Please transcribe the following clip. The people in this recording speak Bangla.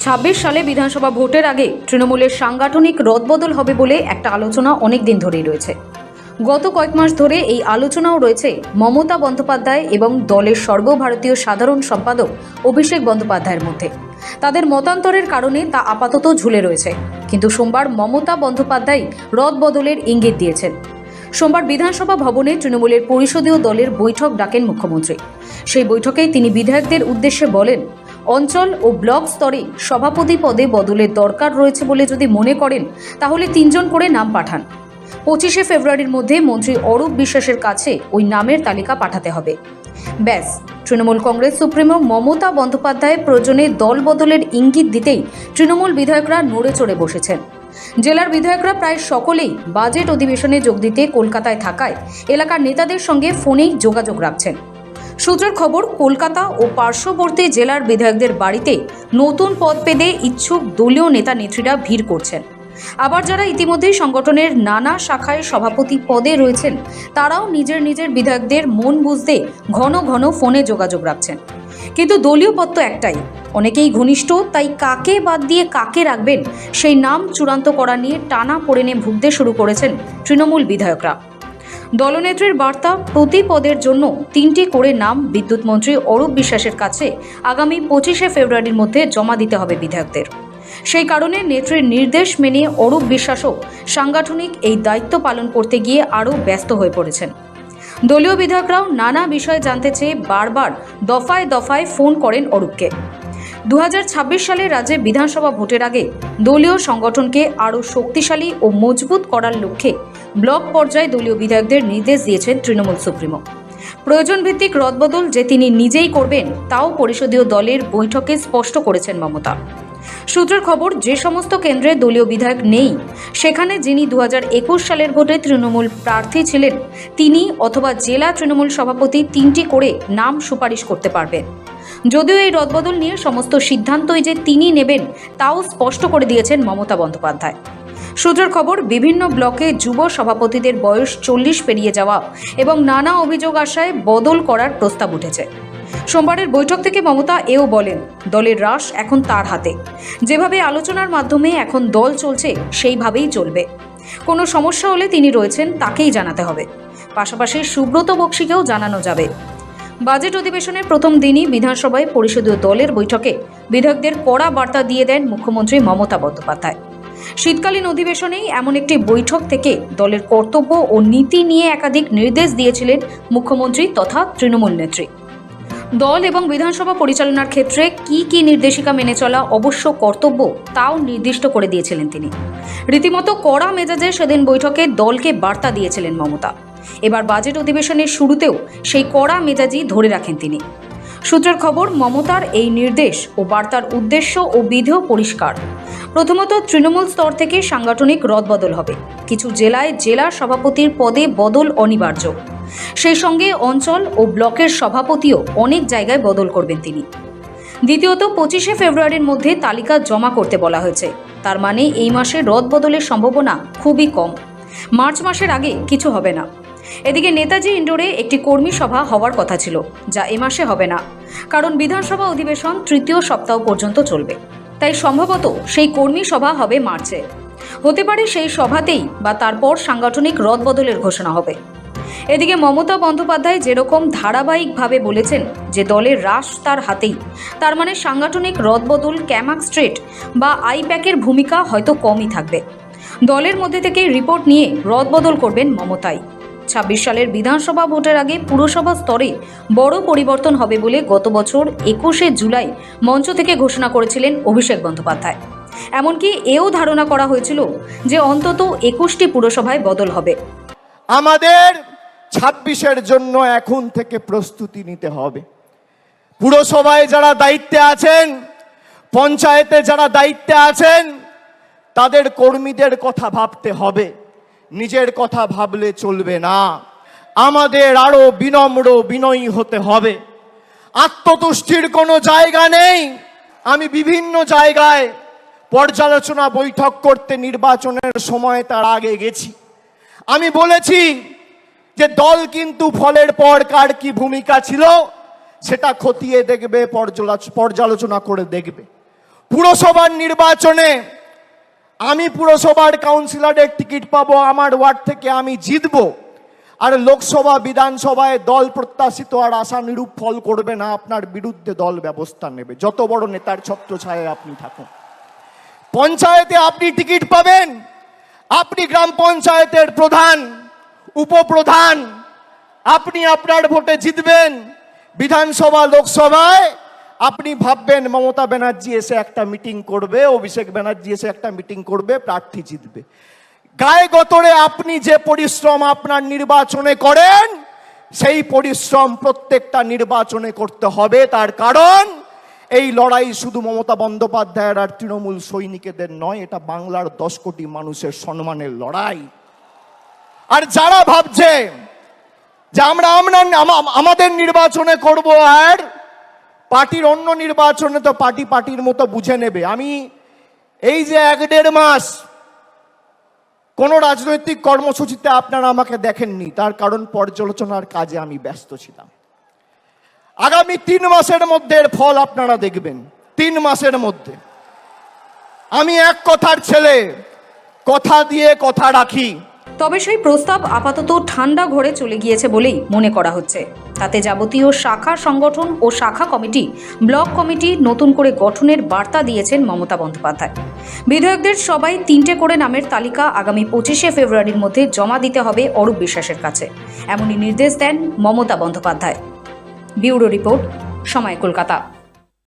২৬ সালে বিধানসভা ভোটের আগে তৃণমূলের সাংগঠনিক রদবদল হবে বলে একটা আলোচনা অনেক দিন ধরেই রয়েছে। গত কয়েক মাস ধরে এই আলোচনাও রয়েছে মমতা বন্দ্যোপাধ্যায় এবং দলের সর্বভারতীয় সাধারণ সম্পাদক অভিষেক বন্দ্যোপাধ্যায়ের মধ্যে। তাদের মতান্তরের কারণে তা আপাতত ঝুলে রয়েছে, কিন্তু সোমবার মমতা বন্দ্যোপাধ্যায় রদবদলের ইঙ্গিত দিয়েছেন। সোমবার বিধানসভা ভবনে তৃণমূলের পরিষদীয় দলের বৈঠক ডাকেন মুখ্যমন্ত্রী। সেই বৈঠকে তিনি বিধায়কদের উদ্দেশ্যে বলেন, অঞ্চল ও ব্লক স্তরে সভাপতি পদে বদলের দরকার রয়েছে বলে যদি মনে করেন তাহলে ৩ জন করে নাম পাঠান। ২৫শে ফেব্রুয়ারির মধ্যে মন্ত্রী অরূপ বিশ্বাসের কাছে ওই নামের তালিকা পাঠাতে হবে। ব্যাস, তৃণমূল কংগ্রেস সুপ্রিমো মমতা বন্দ্যোপাধ্যায় প্রয়োজনে দল বদলের ইঙ্গিত দিতেই তৃণমূল বিধায়করা নড়ে চড়ে বসেছেন। জেলার বিধায়করা প্রায় সকলেই বাজেট অধিবেশনে যোগ দিতে কলকাতায় থাকায় এলাকার নেতাদের সঙ্গে ফোনেই যোগাযোগ রাখছেন। সূত্রের খবর, কলকাতা ও পার্শ্ববর্তী জেলার বিধায়কদের বাড়িতে নতুন পদ পেতে ইচ্ছুক দলীয় নেতা নেত্রীরা ভিড় করছেন। আবার যারা ইতিমধ্যেই সংগঠনের নানা শাখায় সভাপতি পদে রয়েছেন তারাও নিজের নিজের বিধায়কদের মন বুঝতে ঘন ঘন ফোনে যোগাযোগ রাখছেন। কিন্তু দলীয় পদ তো একটাই, অনেকেই ঘনিষ্ঠ, তাই কাকে বাদ দিয়ে কাকে রাখবেন সেই নাম চূড়ান্ত করা নিয়ে টানা পোড়েনে ভুগতে শুরু করেছেন তৃণমূল বিধায়করা। দলনেত্রীর বার্তা, প্রতি পদের জন্য 3টি করে নাম বিদ্যুৎ মন্ত্রী অরূপ বিশ্বাসের কাছে আগামী 25শে ফেব্রুয়ারির মধ্যে জমা দিতে হবে বিধায়কদের। সেই কারণে নেত্রীর নির্দেশ মেনে অরূপ বিশ্বাসও সাংগঠনিক এই দায়িত্ব পালন করতে গিয়ে আরও ব্যস্ত হয়ে পড়েছেন। দলীয় বিধায়করাও নানা বিষয় জানতে চেয়ে বারবার দফায় দফায় ফোন করেন অরূপকে। 2026 সালে রাজ্যে বিধানসভা ভোটের আগে দলীয় সংগঠনকে আরও শক্তিশালী ও মজবুত করার লক্ষ্যে ব্লক পর্যায়ে দলীয় বিধায়কদের নির্দেশ দিয়েছেন তৃণমূল সুপ্রিমো। প্রয়োজন ভিত্তিক রদবদল যে তিনি নিজেই করবেন তাও পরিষদীয় দলের বৈঠকে স্পষ্ট করেছেন মমতা। সূত্রের খবর, যে সমস্ত কেন্দ্রে দলীয় বিধায়ক নেই সেখানে যিনি 2021 সালের ভোটে তৃণমূল প্রার্থী ছিলেন তিনি অথবা জেলা তৃণমূল সভাপতি 3টি করে নাম সুপারিশ করতে পারবেন। যদিও এই রদবদল নিয়ে সমস্ত সিদ্ধান্তই যে তিনি নেবেন তাও স্পষ্ট করে দিয়েছেন মমতা বন্দ্যোপাধ্যায়। সূত্রের খবর, বিভিন্ন ব্লকে যুব সভাপতিদের বয়স 40 পেরিয়ে যাওয়া এবং নানা অভিযোগ আসায় বদল করার প্রস্তাব উঠেছে। সোমবারের বৈঠক থেকে মমতা এও বলেন, দলের রাশ এখন তার হাতে, যেভাবে আলোচনার মাধ্যমে এখন দল চলছে সেইভাবেই চলবে। কোনো সমস্যা হলে তিনি রয়েছেন, তাকেই জানাতে হবে। পাশাপাশি সুব্রত বক্সিকেও জানানো যাবে। বাজেট অধিবেশনের প্রথম দিনই বিধানসভায় পরিষদীয় দলের বৈঠকে বিধায়কদের কড়া বার্তা দিয়ে দেন মুখ্যমন্ত্রী মমতা বন্দ্যোপাধ্যায়। শীতকালীন অধিবেশনেই এমন একটি বৈঠক থেকে দলের কর্তব্য ও নীতি নিয়ে একাধিক নির্দেশ দিয়েছিলেন মুখ্যমন্ত্রী তথা তৃণমূল নেত্রী। দল এবং বিধানসভা পরিচালনার ক্ষেত্রে কি কি নির্দেশিকা মেনে চলা অবশ্য কর্তব্য তাও নির্দিষ্ট করে দিয়েছিলেন তিনি। রীতিমতো কড়া মেজাজে সেদিন বৈঠকে দলকে বার্তা দিয়েছিলেন মমতা। এবার বাজেট অধিবেশনের শুরুতেও সেই কড়া মেজাজই ধরে রাখেন তিনি। সূত্রের খবর, মমতার এই নির্দেশ ও বার্তার উদ্দেশ্য ও বিধেয় পরিষ্কার। প্রথমত, তৃণমূল স্তর থেকে সাংগঠনিক রদবদল হবে। কিছু জেলায় জেলা সভাপতির পদে বদল অনিবার্য। সেই সঙ্গে অঞ্চল ও ব্লকের সভাপতিও অনেক জায়গায় বদল করবেন তিনি। দ্বিতীয়ত, 25শে ফেব্রুয়ারির মধ্যে তালিকা জমা করতে বলা হয়েছে। তার মানে এই মাসে রদবদলের সম্ভাবনা খুবই কম। মার্চ মাসের আগে কিছু হবে না। এদিকে নেতাজি ইন্ডোরে একটি কর্মী সভা হওয়ার কথা ছিল, যা এ মাসে হবে না, কারণ বিধানসভা অধিবেশন 3য় সপ্তাহ পর্যন্ত চলবে। তাই সম্ভবত সেই কর্মী সভা হবে মার্চে। হতে পারে সেই সভাতেই বা তারপর সাংগঠনিক রদবদলের ঘোষণা হবে। এদিকে মমতা বন্দ্যোপাধ্যায় যেরকম ধারাবাহিকভাবে বলেছেন যে দলের রাশ তার হাতেই, তার মানে সাংগঠনিক রদবদল ক্যামাক স্ট্রেট বা আইপ্যাকের ভূমিকা হয়তো কমই থাকবে। দলের মধ্যে থেকে রিপোর্ট নিয়ে রদবদল করবেন মমতাই। 26 সালের বিধানসভা ভোটের আগে পুরসভা স্তরে বড় পরিবর্তন হবে বলে গত বছর 21শে জুলাই মঞ্চ থেকে ঘোষণা করেছিলেন অভিষেক বন্দ্যোপাধ্যায়। এমনকি এও ধারণা করা হয়েছিল যে অন্তত 21টি পুরসভায় বদল হবে। আমাদের 26-এর জন্য এখন থেকে প্রস্তুতি নিতে হবে। পুরসভায় যারা দায়িত্বে আছেন, পঞ্চায়েতে যারা দায়িত্বে আছেন, তাদের কর্মীদের কথা ভাবতে হবে, নিজের কথা ভাবলে চলবে না। আমাদের আরো বিনম্র বিনয়ী হতে হবে। আত্মতুষ্টির কোনো জায়গা নেই। আমি বিভিন্ন জায়গায় পর্যালোচনা বৈঠক করতে নির্বাচনের সময় তার আগে গেছি। আমি বলেছি যে দল কিন্তু ফলের পর কার কি ভূমিকা ছিল সেটা খতিয়ে দেখবে, পর্যালোচনা করে দেখবে। পুরসভার নির্বাচনে আমি পুরসভার কাউন্সিলরের টিকিট পাবো, আমার ওয়ার্ড থেকে আমি জিতবো, আর লোকসভা বিধানসভায় দল প্রত্যাশিত আর আশানুরূপ ফল করবে না, আপনার বিরুদ্ধে দল ব্যবস্থা নেবে, যত বড় নেতার ছত্রছায়ায় আপনি থাকুন। পঞ্চায়েতে আপনি টিকিট পাবেন, আপনি গ্রাম পঞ্চায়েতের প্রধান, উপপ্রধান, আপনি আপনার ভোটে জিতবেন। বিধানসভা লোকসভায় আপনি ভাববেন মমতা ব্যানার্জি এসে একটা মিটিং করবে, অভিষেক ব্যানার্জি এসে একটা মিটিং করবে, প্রার্থী জিতবে। গায়ে গতরে আপনি যে পরিশ্রম আপনার নির্বাচনে করেন, সেই পরিশ্রম প্রত্যেকটা নির্বাচনে করতে হবে। তার কারণ এই লড়াই শুধু মমতা বন্দ্যোপাধ্যায়ের আর তৃণমূল সৈনিকদের নয়, এটা বাংলার 10 কোটি মানুষের সম্মানের লড়াই। আর যারা ভাবছে যে আমরা আমাদের নির্বাচনে করব আর পার্টির অন্য নির্বাচনে তো পার্টির মতো বুঝে নেবে, আমি এই যে 1-1.5 মাস কোন রাজনৈতিক কর্মসূচিতে আপনারা আমাকে দেখেননি, তার কারণ পর্যালোচনার কাজে আমি ব্যস্ত ছিলাম। আগামী 3 মাসের মধ্যে এর ফল আপনারা দেখবেন। 3 মাসের মধ্যে। আমি এক কথার ছেলে, কথা দিয়ে কথা রাখি। তবে সেই প্রস্তাব আপাতত ঠান্ডা ঘরে চলে গিয়েছে বলেই মনে করা হচ্ছে। তাতে যাবতীয় শাখা সংগঠন ও শাখা কমিটি, ব্লক কমিটি নতুন করে গঠনের বার্তা দিয়েছেন মমতা বন্দ্যোপাধ্যায়। বিধায়কদের সবাই 3টে করে নামের তালিকা আগামী 25শে ফেব্রুয়ারির মধ্যে জমা দিতে হবে অরূপ বিশ্বাসের কাছে, এমনই নির্দেশ দেন মমতা বন্দ্যোপাধ্যায়। ব্যুরো রিপোর্ট, সময় কলকাতা।